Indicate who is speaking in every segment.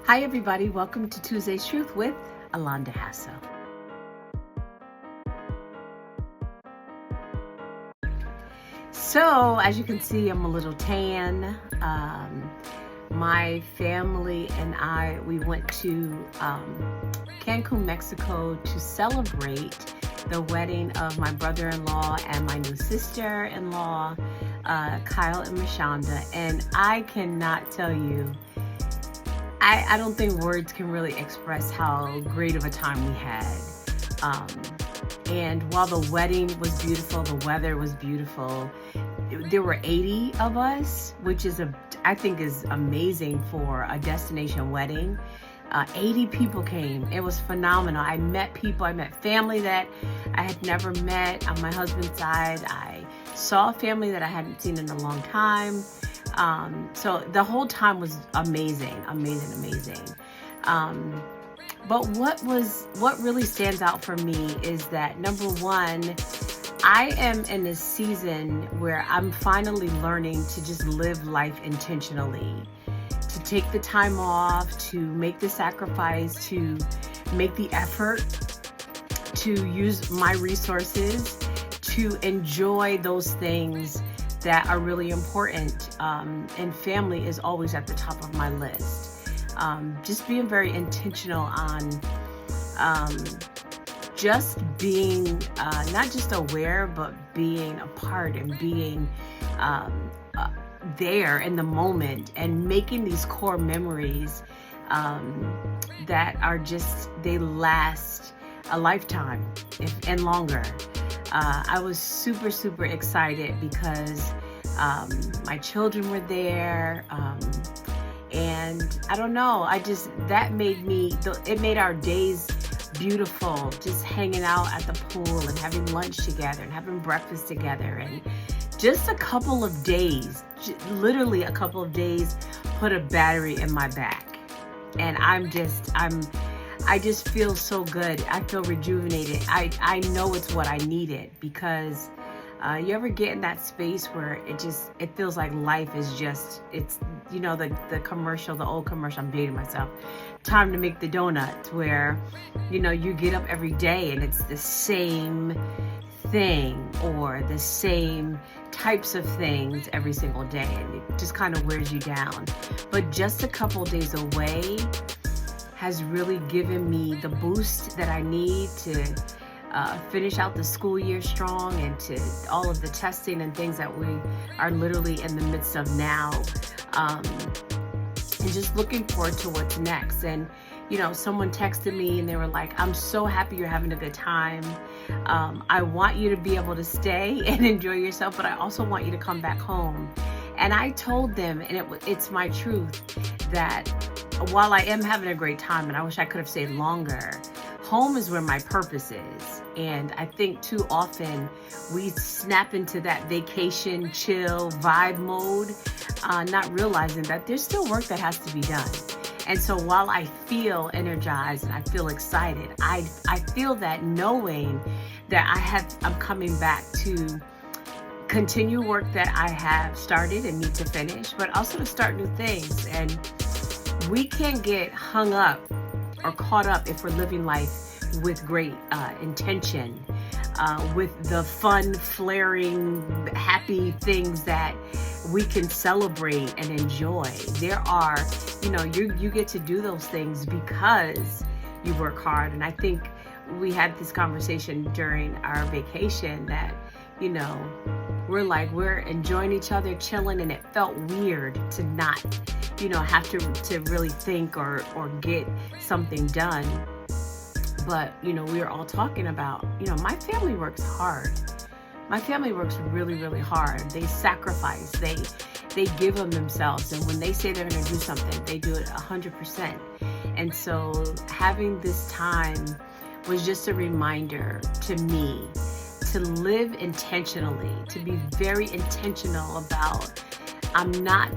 Speaker 1: Hi, everybody. Welcome to Tuesday's Truth with Alonda Hasso. So, as you can see, I'm a little tan. My family and I, we went to Cancun, Mexico to celebrate the wedding of my brother-in-law and my new sister-in-law, Kyle and Mashonda. And I cannot tell you, I don't think words can really express how great of a time we had. And while the wedding was beautiful, the weather was beautiful. There were 80 of us, which is I think is amazing for a destination wedding. 80 people came. It was phenomenal. I met people. I met family that I had never met on my husband's side. I saw a family that I hadn't seen in a long time. So the whole time was amazing. But what really stands out for me is that, number one, I am in a season where I'm finally learning to just live life intentionally, to take the time off, to make the sacrifice, to make the effort, to use my resources, to enjoy those things that are really important, and family is always at the top of my list. Just being very intentional on just being not just aware, but being a part and being there in the moment and making these core memories that are just, they last a lifetime and longer. I was super excited because my children were there, and I don't know, that made it made our days beautiful, just hanging out at the pool and having lunch together and having breakfast together. And just a couple of days, literally a couple of days, put a battery in my back. And I just feel so good. I feel rejuvenated. I know it's what I needed, because you ever get in that space where it feels like life is just, it's, you know, the commercial, the old commercial, I'm dating myself, time to make the donuts, where, you know, you get up every day and it's the same thing or the same types of things every single day, and it just kind of wears you down. But just a couple days away has really given me the boost that I need to finish out the school year strong, and to all of the testing and things that we are literally in the midst of now, and just looking forward to what's next. And you know, someone texted me and they were like, I'm so happy you're having a good time. I want you to be able to stay and enjoy yourself, but I also want you to come back home. And I told them, and it's my truth, that while I am having a great time and I wish I could have stayed longer, home is where my purpose is. And I think too often we snap into that vacation, chill, vibe mode, not realizing that there's still work that has to be done. And so while I feel energized and I feel excited, I feel that knowing that I'm coming back to continue work that I have started and need to finish, but also to start new things. And we can't get hung up or caught up if we're living life with great intention, with the fun, flaring, happy things that we can celebrate and enjoy. There are, you know, you get to do those things because you work hard. And I think we had this conversation during our vacation that, you know, we're enjoying each other, chilling, and it felt weird to not, you know, have to really think or get something done. But, you know, we were all talking about, you know, my family works hard. My family works really hard. They sacrifice. They give of themselves. And when they say they're going to do something, they do it 100%. And so having this time was just a reminder to me to live intentionally, to be very intentional about, I'm not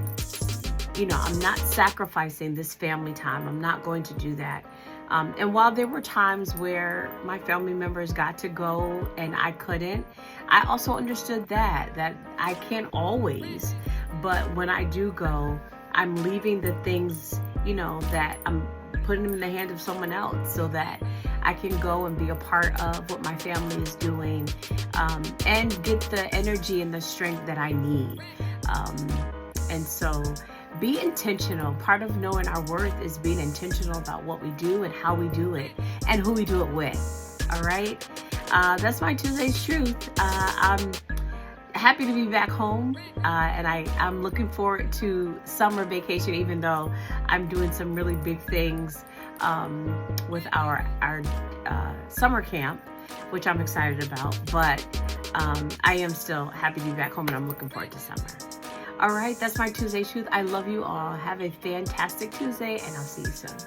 Speaker 1: sacrificing this family time. I'm not going to do that. And while there were times where my family members got to go and I couldn't, I also understood that I can't always, but when I do go, I'm leaving the things that I'm putting them in the hands of someone else so that I can go and be a part of what my family is doing, and get the energy and the strength that I need. And so be intentional. Part of knowing our worth is being intentional about what we do and how we do it and who we do it with. All right. That's my Tuesday's truth. I'm happy to be back home, and I'm looking forward to summer vacation, even though I'm doing some really big things with our summer camp, which I'm excited about. But I am still happy to be back home, and I'm looking forward to summer. All right, that's my Tuesday truth. I love you all. Have a fantastic Tuesday, and I'll see you soon.